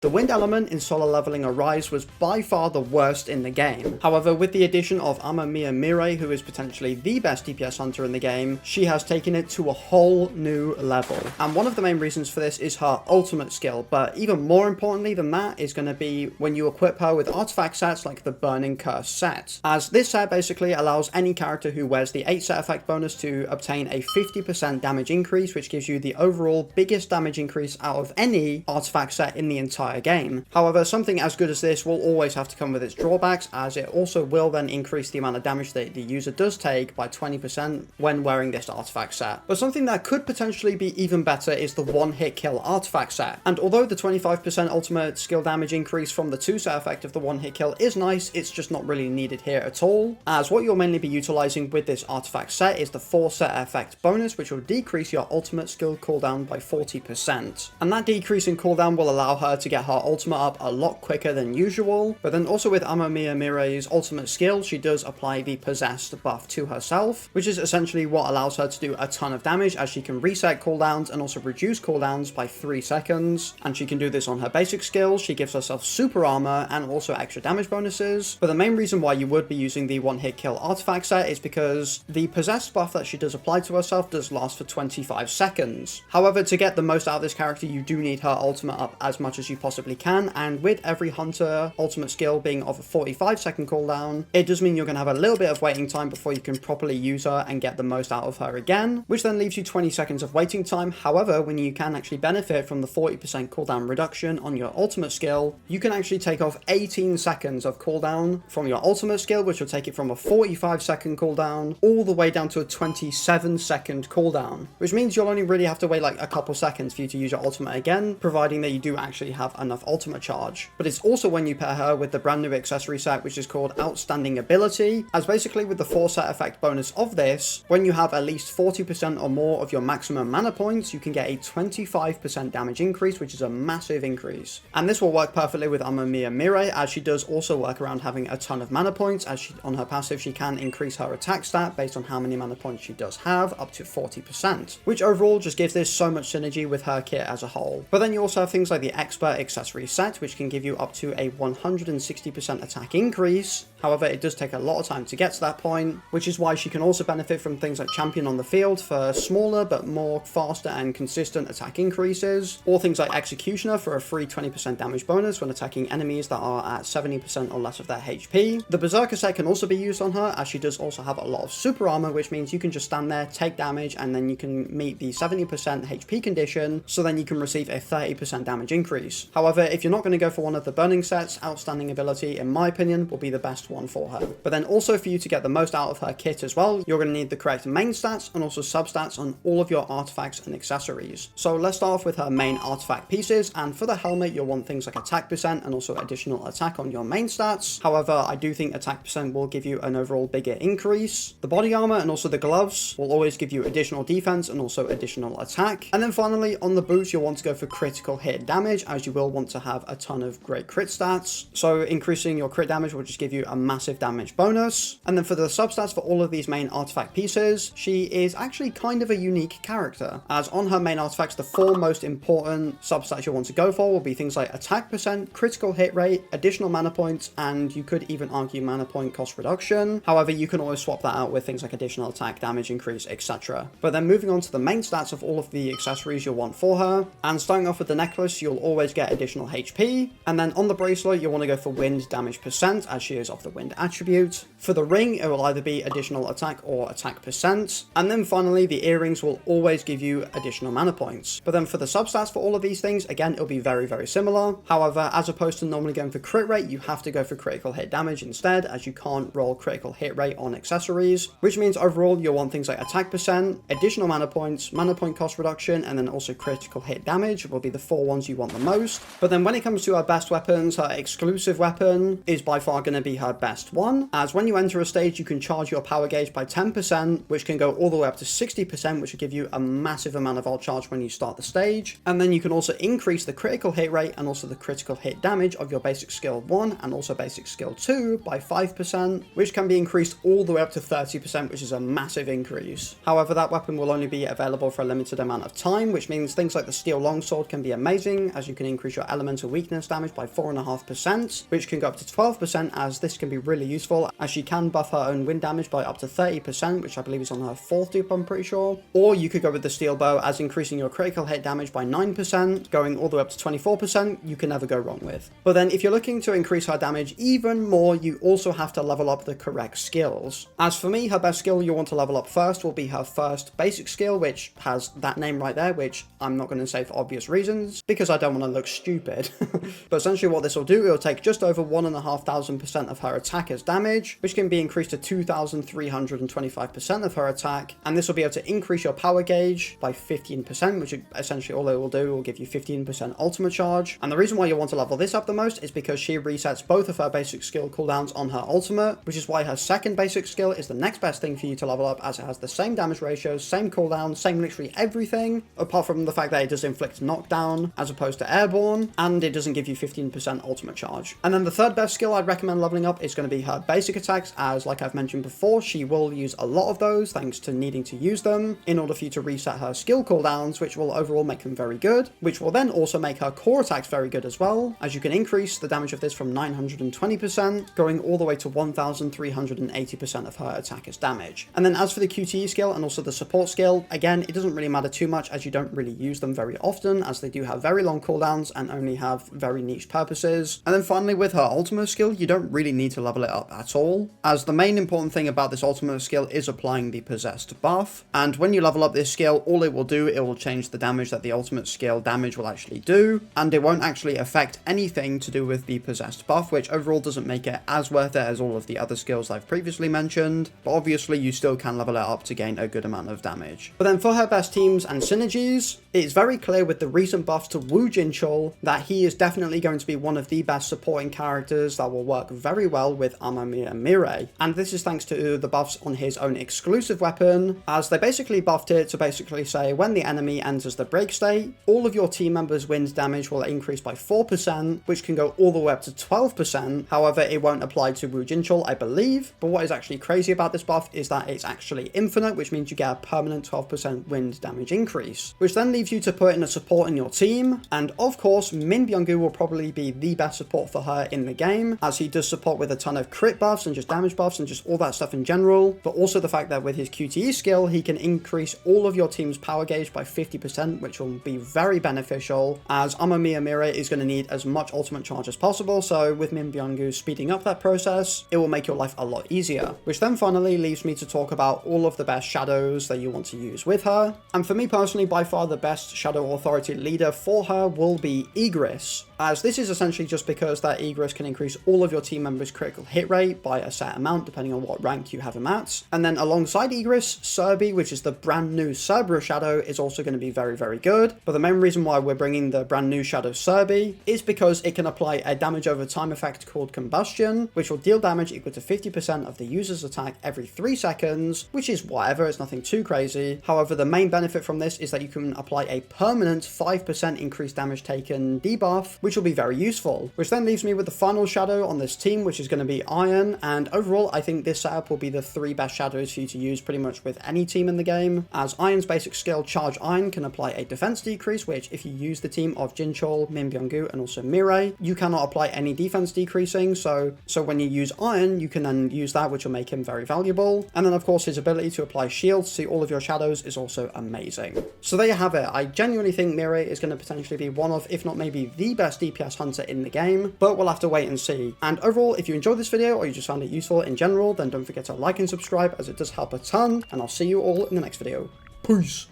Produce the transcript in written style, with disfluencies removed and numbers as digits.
The wind element in solo leveling Arise was by far the worst in the game. However, with the addition of Amamiya Mirei, who is potentially the best DPS hunter in the game, she has taken it to a whole new level. And one of the main reasons for this is her ultimate skill, but even more importantly than that is going to be when you equip her with artifact sets like the Burning Curse set, as this set basically allows any character who wears the 8 set effect bonus to obtain a 50% damage increase, which gives you the overall biggest damage increase out of any artifact set in the entire game. However, something as good as this will always have to come with its drawbacks, as it also will then increase the amount of damage that the user does take by 20% when wearing this artifact set. But something that could potentially be even better is the one-hit kill artifact set. And although the 25% ultimate skill damage increase from the 2 set effect of the one-hit kill is nice, it's just not really needed here at all, as what you'll mainly be utilizing with this artifact set is the 4 set effect bonus, which will decrease your ultimate skill cooldown by 40%. And that decrease in cooldown will allow her to get her ultimate up a lot quicker than usual. But then also with Amamiya Mirei's ultimate skill, she does apply the possessed buff to herself, which is essentially what allows her to do a ton of damage, as she can reset cooldowns and also reduce cooldowns by 3 seconds. And she can do this on her basic skills. She gives herself super armor and also extra damage bonuses. But the main reason why you would be using the one-hit kill artifact set is because the possessed buff that she does apply to herself does last for 25 seconds. However, to get the most out of this character, you do need her ultimate up as much as you possibly can, and with every hunter ultimate skill being of a 45-second cooldown, it does mean you're going to have a little bit of waiting time before you can properly use her and get the most out of her again, which then leaves you 20 seconds of waiting time. However, when you can actually benefit from the 40% cooldown reduction on your ultimate skill, you can actually take off 18 seconds of cooldown from your ultimate skill, which will take it from a 45-second cooldown all the way down to a 27-second cooldown, which means you'll only really have to wait like a couple seconds for you to use your ultimate again, providing that you do actually have enough ultimate charge. But it's also when you pair her with the brand new accessory set, which is called Outstanding Ability, as basically with the 4 set effect bonus of this, when you have at least 40% or more of your maximum mana points, you can get a 25% damage increase, which is a massive increase. And this will work perfectly with Amamiya Mirei, as she does also work around having a ton of mana points, as on her passive she can increase her attack stat based on how many mana points she does have, up to 40%, which overall just gives this so much synergy with her kit as a whole. But then you also have things like the Expert accessory set, which can give you up to a 160% attack increase. However, it does take a lot of time to get to that point, which is why she can also benefit from things like Champion on the Field for smaller but more faster and consistent attack increases, or things like Executioner for a free 20% damage bonus when attacking enemies that are at 70% or less of their HP. The Berserker set can also be used on her, as she does also have a lot of super armor, which means you can just stand there, take damage, and then you can meet the 70% HP condition, so then you can receive a 30% damage increase. However, if you're not going to go for one of the burning sets, Outstanding Ability, in my opinion, will be the best one for her. But then also for you to get the most out of her kit as well, you're going to need the correct main stats and also substats on all of your artifacts and accessories. So let's start off with her main artifact pieces, and for the helmet you'll want things like attack percent and also additional attack on your main stats. However, I do think attack percent will give you an overall bigger increase. The body armor and also the gloves will always give you additional defense and also additional attack. And then finally on the boots you'll want to go for critical hit damage, as you will want to have a ton of great crit stats. So increasing your crit damage will just give you a massive damage bonus. And then for the substats for all of these main artifact pieces, she is actually kind of a unique character, as on her main artifacts the 4 most important substats you'll want to go for will be things like attack percent, critical hit rate, additional mana points, and you could even argue mana point cost reduction. However, you can always swap that out with things like additional attack, damage increase, etc. But then moving on to the main stats of all of the accessories you'll want for her, and starting off with the necklace, you'll always get additional HP, and then on the bracelet you'll want to go for wind damage percent, as she is of the wind attribute. For the ring, it will either be additional attack or attack percent, and then finally the earrings will always give you additional mana points. But then for the substats for all of these things, again it'll be very similar. However, as opposed to normally going for crit rate, you have to go for critical hit damage instead, as you can't roll critical hit rate on accessories, which means overall you'll want things like attack percent, additional mana points, mana point cost reduction, and then also critical hit damage will be the 4 ones you want the most. But then when it comes to her best weapons, her exclusive weapon is by far going to be her best one, as when you enter a stage, you can charge your power gauge by 10%, which can go all the way up to 60%, which will give you a massive amount of ult charge when you start the stage. And then you can also increase the critical hit rate and also the critical hit damage of your basic skill 1 and also basic skill 2 by 5%, which can be increased all the way up to 30%, which is a massive increase. However, that weapon will only be available for a limited amount of time, which means things like the steel longsword can be amazing, as you can increase your elemental weakness damage by 4.5%, which can go up to 12%, as this can be really useful, as she can buff her own wind damage by up to 30%, which I believe is on her 4th dupe, I'm pretty sure. Or you could go with the steel bow, as increasing your critical hit damage by 9%, going all the way up to 24%, you can never go wrong with. But then if you're looking to increase her damage even more, you also have to level up the correct skills. As for me, her best skill you want to level up first will be her first basic skill, which has that name right there, which I'm not going to say for obvious reasons, because I don't want to look stupid. But essentially what this will do, it will take just over 1,500% of her attack as damage, which can be increased to 2,325% of her attack, and this will be able to increase your power gauge by 15%, which essentially all it will do will give you 15% ultimate charge. And the reason why you want to level this up the most is because she resets both of her basic skill cooldowns on her ultimate, which is why her second basic skill is the next best thing for you to level up, as it has the same damage ratios, same cooldown, same literally everything, apart from the fact that it does inflict knockdown as opposed to airborne, and it doesn't give you 15% ultimate charge. And then the third best skill I'd recommend leveling up is going to be her basic attacks, as like I've mentioned before, she will use a lot of those thanks to needing to use them in order for you to reset her skill cooldowns, which will overall make them very good, which will then also make her core attacks very good as well, as you can increase the damage of this from 920% going all the way to 1,380% of her attack as damage. And then as for the QTE skill and also the support skill, again, it doesn't really matter too much, as you don't really use them very often, as they do have very long cooldowns and only have very niche purposes. And then finally, with her ultimate skill, you don't really need to level it up at all, as the main important thing about this ultimate skill is applying the possessed buff. And when you level up this skill, all it will do, it will change the damage that the ultimate skill damage will actually do, and it won't actually affect anything to do with the possessed buff, which overall doesn't make it as worth it as all of the other skills I've previously mentioned, but obviously you still can level it up to gain a good amount of damage. But then for her best teams and synergies, it's very clear with the recent buffs to Wu Jinchul that he is definitely going to be one of the best supporting characters that will work very well with Amamiya Mirei, and this is thanks to the buffs on his own exclusive weapon, as they basically buffed it to basically say when the enemy enters the break state, all of your team members' wind damage will increase by 4%, which can go all the way up to 12%. However, it won't apply to Wu Jinchul, I believe, but what is actually crazy about this buff is that it's actually infinite, which means you get a permanent 12% wind damage increase, which then leaves you to put in a support in your team. And of course, Min Byung-gu will probably be the best support for her in the game, as he does support with a ton of crit buffs and just damage buffs and just all that stuff in general, but also the fact that with his QTE skill, he can increase all of your team's power gauge by 50%, which will be very beneficial, as Amamiya Mirei is going to need as much ultimate charge as possible, so with Min Byung-gu speeding up that process, it will make your life a lot easier. Which then finally leaves me to talk about all of the best shadows that you want to use with her. And for me personally, by far the best Shadow Authority leader for her will be Igris, as this is essentially just because that Igris can increase all of your team members' critical hit rate by a set amount depending on what rank you have him at. And then alongside Igris, Serbi, which is the brand new Cerberus Shadow, is also going to be very, very good. But the main reason why we're bringing the brand new Shadow Serbi is because it can apply a damage over time effect called Combustion, which will deal damage equal to 50% of the user's attack every 3 seconds, which is whatever, it's nothing too crazy. However, the main benefit from this is that you can apply a permanent 5% increased damage taken debuff, which will be very useful. Which then leaves me with the final shadow on this team, which is going to be Iron. And overall, I think this setup will be the 3 best shadows for you to use pretty much with any team in the game, as Iron's basic skill Charge Iron can apply a defense decrease, which if you use the team of Jinchul, Min Byung-gu, and also Mirei, you cannot apply any defense decreasing, so when you use Iron, you can then use that, which will make him very valuable. And then of course his ability to apply shields to all of your shadows is also amazing. So there you have it. I genuinely think Mirei is going to potentially be one of, if not maybe the best DPS hunter in the game, but we'll have to wait and see. And overall, if you enjoyed this video or you just found it useful in general, then don't forget to like and subscribe, as it does help a ton, and I'll see you all in the next video. Peace!